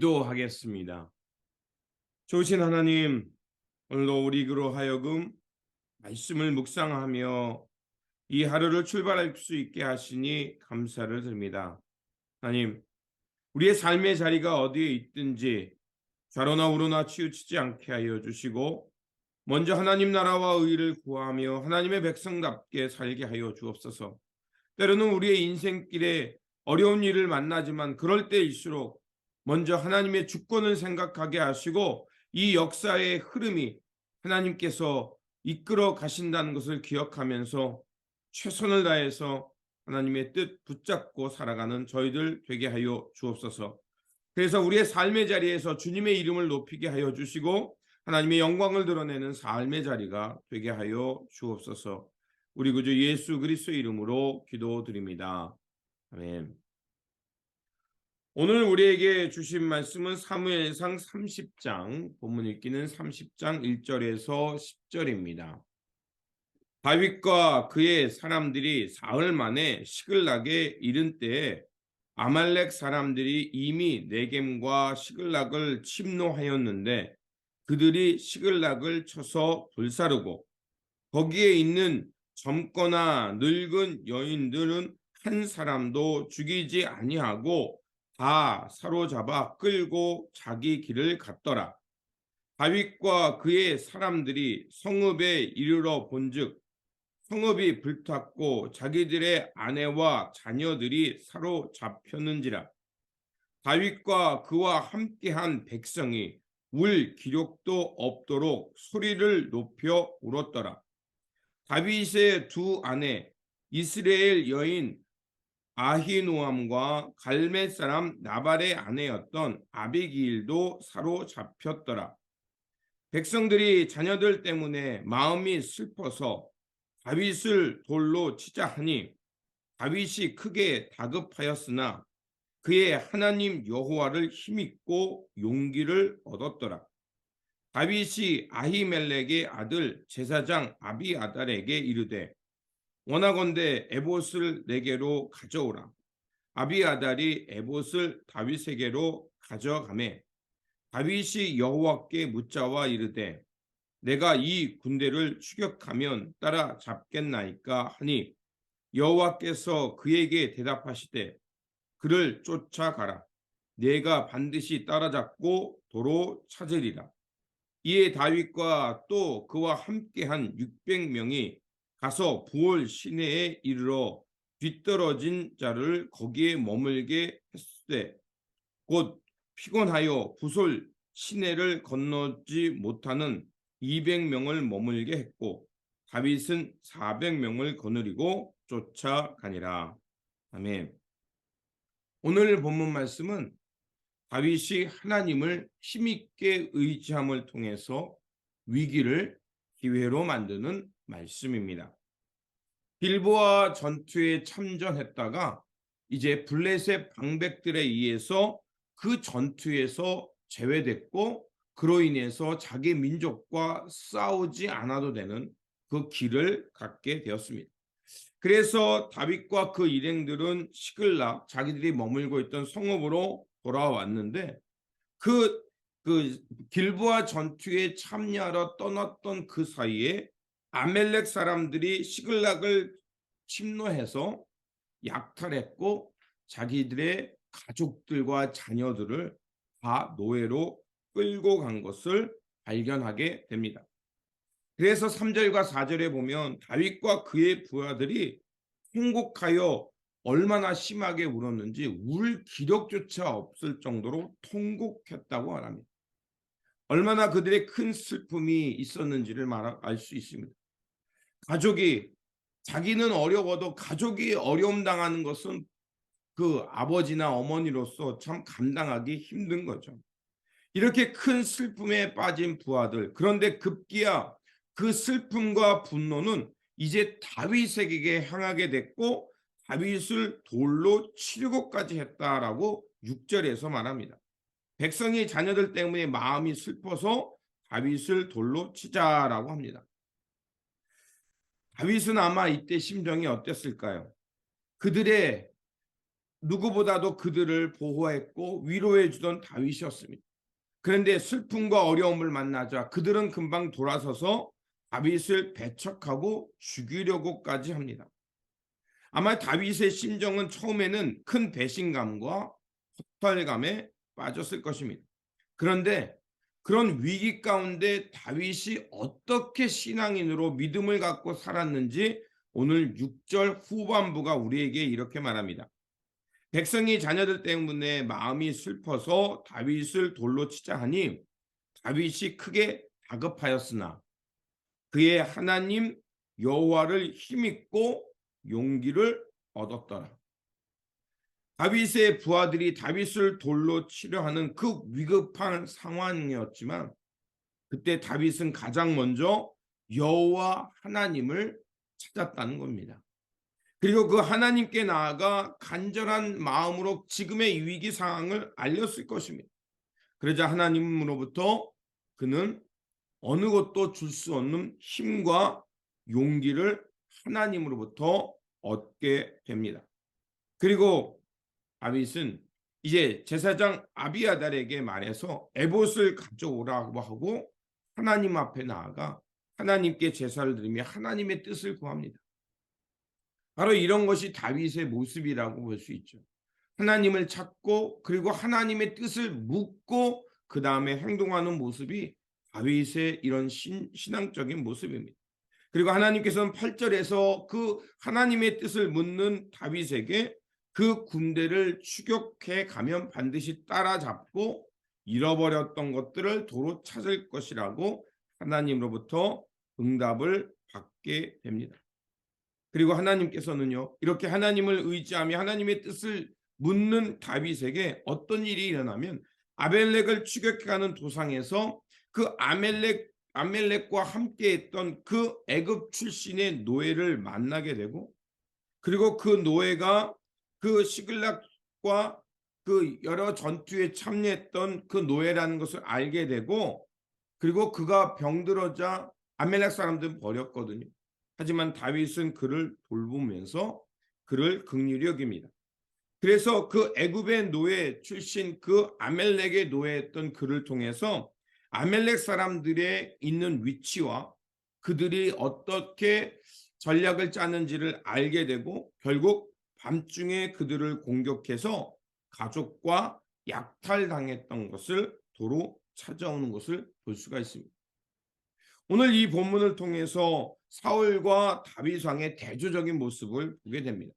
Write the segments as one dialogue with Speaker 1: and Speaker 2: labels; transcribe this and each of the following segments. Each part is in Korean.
Speaker 1: 기도하겠습니다. 좋으신 하나님, 오늘도 우리 그로 하여금 말씀을 묵상하며 이 하루를 출발할 수 있게 하시니 감사를 드립니다. 하나님, 우리의 삶의 자리가 어디에 있든지 좌로나 우로나 치우치지 않게 하여 주시고, 먼저 하나님 나라와 의를 구하며 하나님의 백성답게 살게 하여 주옵소서. 때로는 우리의 인생길에 어려운 일을 만나지만 그럴 때일수록 먼저 하나님의 주권을 생각하게 하시고 이 역사의 흐름이 하나님께서 이끌어 가신다는 것을 기억하면서 최선을 다해서 하나님의 뜻 붙잡고 살아가는 저희들 되게 하여 주옵소서. 그래서 우리의 삶의 자리에서 주님의 이름을 높이게 하여 주시고 하나님의 영광을 드러내는 삶의 자리가 되게 하여 주옵소서. 우리 구주 예수 그리스도의 이름으로 기도드립니다. 아멘. 오늘 우리에게 주신 말씀은 사무엘상 30장, 본문 읽기는 30장 1절에서 10절입니다. 다윗과 그의 사람들이 사흘 만에 시글락에 이른 때에 아말렉 사람들이 이미 네겜과 시글락을 침노하였는데 그들이 시글락을 쳐서 불사르고 거기에 있는 젊거나 늙은 여인들은 한 사람도 죽이지 아니하고 다 사로잡아 끌고 자기 길을 갔더라. 다윗과 그의 사람들이 성읍에 이르러 본즉 성읍이 불탔고 자기들의 아내와 자녀들이 사로잡혔는지라. 다윗과 그와 함께한 백성이 울 기력도 없도록 소리를 높여 울었더라. 다윗의 두 아내 이스라엘 여인 아히노암과 갈멜 사람 나발의 아내였던 아비기일도 사로잡혔더라. 백성들이 자녀들 때문에 마음이 슬퍼서 다윗을 돌로 치자 하니 다윗이 크게 다급하였으나 그의 하나님 여호와를 힘입고 용기를 얻었더라. 다윗이 아히멜렉의 아들 제사장 아비아달에게 이르되 원하건대 에봇을 내게로 가져오라. 아비아달이 에봇을 다윗에게로 가져가매 다윗이 여호와께 묻자와 이르되 내가 이 군대를 추격하면 따라잡겠나이까 하니 여호와께서 그에게 대답하시되 그를 쫓아가라. 내가 반드시 따라잡고 도로 찾으리라. 이에 다윗과 또 그와 함께한 600명이 가서 부올 시내에 이르러 뒤떨어진 자를 거기에 머물게 했으되 곧 피곤하여 부솔 시내를 건너지 못하는 200명을 머물게 했고 다윗은 400명을 거느리고 쫓아가니라. 아멘. 오늘 본문 말씀은 다윗이 하나님을 힘있게 의지함을 통해서 위기를 기회로 만드는 말씀입니다. 길보아 전투에 참전했다가 이제 블레셋 방백들에 의해서 그 전투에서 제외됐고 그로 인해서 자기 민족과 싸우지 않아도 되는 그 길을 갖게 되었습니다. 그래서 다윗과 그 일행들은 시글락 자기들이 머물고 있던 성읍으로 돌아왔는데 그 길보아 전투에 참여하러 떠났던 그 사이에 아멜렉 사람들이 시글락을 침노해서 약탈했고 자기들의 가족들과 자녀들을 다 노예로 끌고 간 것을 발견하게 됩니다. 그래서 3절과 4절에 보면 다윗과 그의 부하들이 통곡하여 얼마나 심하게 울었는지 울 기력조차 없을 정도로 통곡했다고 말합니다. 얼마나 그들의 큰 슬픔이 있었는지를 알 수 있습니다. 가족이 자기는 어려워도 가족이 어려움 당하는 것은 그 아버지나 어머니로서 참 감당하기 힘든 거죠. 이렇게 큰 슬픔에 빠진 부하들, 그런데 급기야 그 슬픔과 분노는 이제 다윗에게 향하게 됐고 다윗을 돌로 치려고까지 했다라고 6절에서 말합니다. 백성이 자녀들 때문에 마음이 슬퍼서 다윗을 돌로 치자라고 합니다. 다윗은 아마 이때 심정이 어땠을까요? 그들의 누구보다도 그들을 보호했고 위로해 주던 다윗이었습니다. 그런데 슬픔과 어려움을 만나자 그들은 금방 돌아서서 다윗을 배척하고 죽이려고까지 합니다. 아마 다윗의 심정은 처음에는 큰 배신감과 허탈감에 빠졌을 것입니다. 그런데 그런 위기 가운데 다윗이 어떻게 신앙인으로 믿음을 갖고 살았는지 오늘 6절 후반부가 우리에게 이렇게 말합니다. 백성이 자녀들 때문에 마음이 슬퍼서 다윗을 돌로 치자 하니 다윗이 크게 다급하였으나 그의 하나님 여호와를 힘입고 용기를 얻었더라. 다윗의 부하들이 다윗을 돌로 치려 하는 그 위급한 상황이었지만 그때 다윗은 가장 먼저 여호와 하나님을 찾았다는 겁니다. 그리고 그 하나님께 나아가 간절한 마음으로 지금의 위기 상황을 알렸을 것입니다. 그러자 하나님으로부터 그는 어느 것도 줄 수 없는 힘과 용기를 하나님으로부터 얻게 됩니다. 그리고 다윗은 이제 제사장 아비아달에게 말해서 에봇을 가져오라고 하고 하나님 앞에 나아가 하나님께 제사를 드리며 하나님의 뜻을 구합니다. 바로 이런 것이 다윗의 모습이라고 볼 수 있죠. 하나님을 찾고 그리고 하나님의 뜻을 묻고 그 다음에 행동하는 모습이 다윗의 이런 신앙적인 모습입니다. 그리고 하나님께서는 8절에서 그 하나님의 뜻을 묻는 다윗에게 그 군대를 추격해 가면 반드시 따라잡고 잃어버렸던 것들을 도로 찾을 것이라고 하나님으로부터 응답을 받게 됩니다. 그리고 하나님께서는요, 이렇게 하나님을 의지하며 하나님의 뜻을 묻는 다윗에게 어떤 일이 일어나면 아벨렉을 추격해가는 도상에서 그 아멜렉과 함께했던 그 애굽 출신의 노예를 만나게 되고 그리고 그 노예가 그 시글락과 그 여러 전투에 참여했던 그 노예라는 것을 알게 되고 그리고 그가 병들어자 아멜렉 사람들은 버렸거든요. 하지만 다윗은 그를 돌보면서 그를 긍휼히 여깁니다. 그래서 그 애굽의 노예 출신 그 아멜렉의 노예였던 그를 통해서 아멜렉 사람들의 있는 위치와 그들이 어떻게 전략을 짜는지를 알게 되고 결국 밤중에 그들을 공격해서 가족과 약탈당했던 것을 도로 찾아오는 것을 볼 수가 있습니다. 오늘 이 본문을 통해서 사울과 다윗 왕의 대조적인 모습을 보게 됩니다.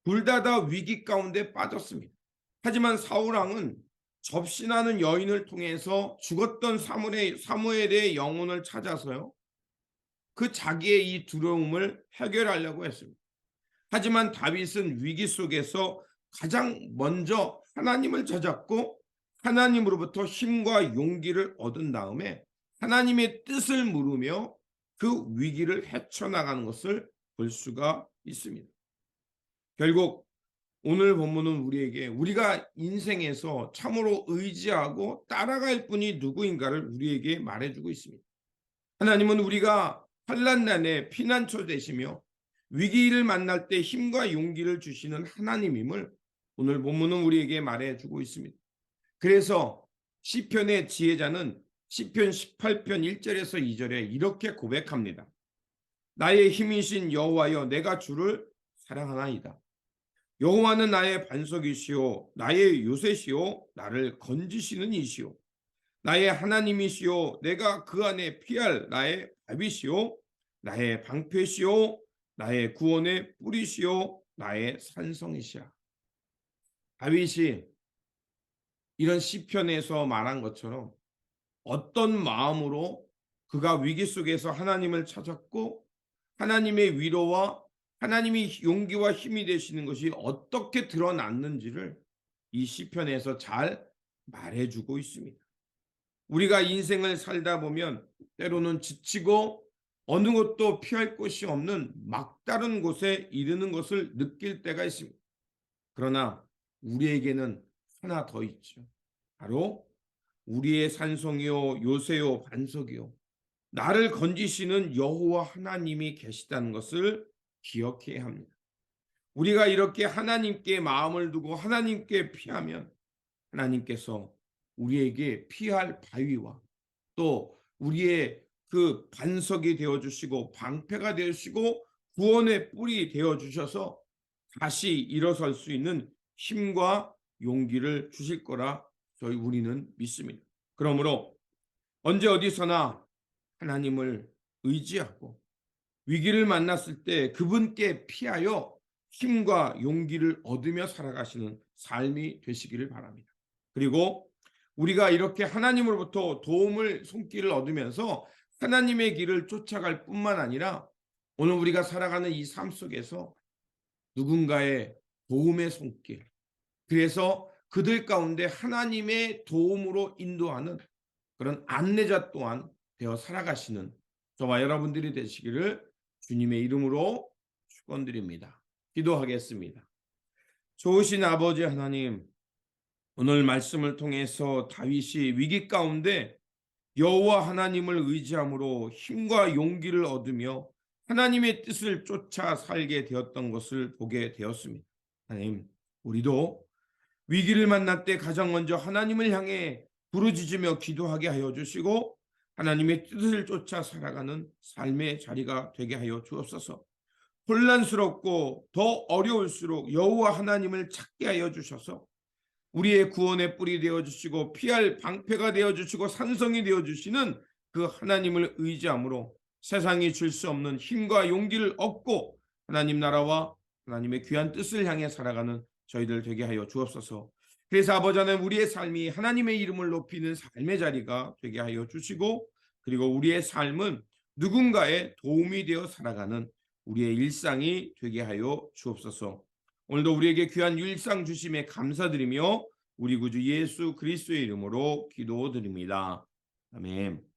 Speaker 1: 둘 다 위기 가운데 빠졌습니다. 하지만 사울 왕은 접신하는 여인을 통해서 죽었던 사무엘의 영혼을 찾아서요. 그 자기의 이 두려움을 해결하려고 했습니다. 하지만 다윗은 위기 속에서 가장 먼저 하나님을 찾았고 하나님으로부터 힘과 용기를 얻은 다음에 하나님의 뜻을 물으며 그 위기를 헤쳐나가는 것을 볼 수가 있습니다. 결국 오늘 본문은 우리에게 우리가 인생에서 참으로 의지하고 따라갈 분이 누구인가를 우리에게 말해주고 있습니다. 하나님은 우리가 환난난에 피난처 되시며 위기를 만날 때 힘과 용기를 주시는 하나님임을 오늘 본문은 우리에게 말해주고 있습니다. 그래서 시편의 지혜자는 시편 18편 1절에서 2절에 이렇게 고백합니다. 나의 힘이신 여호와여 내가 주를 사랑하나이다. 여호와는 나의 반석이시오 나의 요새시오 나를 건지시는 이시오 나의 하나님이시오 내가 그 안에 피할 나의 밥이시오 나의 방패시오 나의 구원의 뿌리시오 나의 산성이시야. 다윗이 이런 시편에서 말한 것처럼 어떤 마음으로 그가 위기 속에서 하나님을 찾았고 하나님의 위로와 하나님이 용기와 힘이 되시는 것이 어떻게 드러났는지를 이 시편에서 잘 말해주고 있습니다. 우리가 인생을 살다 보면 때로는 지치고 어느 것도 피할 곳이 없는 막다른 곳에 이르는 것을 느낄 때가 있습니다. 그러나 우리에게는 하나 더 있죠. 바로 우리의 산성이요 요새요 반석이요 나를 건지시는 여호와 하나님이 계시다는 것을 기억해야 합니다. 우리가 이렇게 하나님께 마음을 두고 하나님께 피하면 하나님께서 우리에게 피할 바위와 또 우리의 그 반석이 되어 주시고 방패가 되어 주시고 구원의 뿔이 되어 주셔서 다시 일어설 수 있는 힘과 용기를 주실 거라 우리는 믿습니다. 그러므로 언제 어디서나 하나님을 의지하고 위기를 만났을 때 그분께 피하여 힘과 용기를 얻으며 살아가시는 삶이 되시기를 바랍니다. 그리고 우리가 이렇게 하나님으로부터 도움을 손길을 얻으면서 하나님의 길을 쫓아갈 뿐만 아니라 오늘 우리가 살아가는 이 삶 속에서 누군가의 도움의 손길, 그래서 그들 가운데 하나님의 도움으로 인도하는 그런 안내자 또한 되어 살아가시는 저와 여러분들이 되시기를 주님의 이름으로 축원드립니다. 기도하겠습니다. 좋으신 아버지 하나님, 오늘 말씀을 통해서 다윗이 위기 가운데 여호와 하나님을 의지함으로 힘과 용기를 얻으며 하나님의 뜻을 쫓아 살게 되었던 것을 보게 되었습니다. 하나님, 우리도 위기를 만날 때 가장 먼저 하나님을 향해 부르짖으며 기도하게 하여 주시고 하나님의 뜻을 쫓아 살아가는 삶의 자리가 되게 하여 주옵소서. 혼란스럽고 더 어려울수록 여호와 하나님을 찾게 하여 주셔서 우리의 구원의 뿔이 되어 주시고 피할 방패가 되어 주시고 산성이 되어 주시는 그 하나님을 의지함으로 세상이 줄 수 없는 힘과 용기를 얻고 하나님 나라와 하나님의 귀한 뜻을 향해 살아가는 저희들 되게 하여 주옵소서. 그래서 아버지 하나님, 우리의 삶이 하나님의 이름을 높이는 삶의 자리가 되게 하여 주시고 그리고 우리의 삶은 누군가의 도움이 되어 살아가는 우리의 일상이 되게 하여 주옵소서. 오늘도 우리에게 귀한 일상 주심에 감사드리며 우리 구주 예수 그리스도의 이름으로 기도드립니다. 아멘.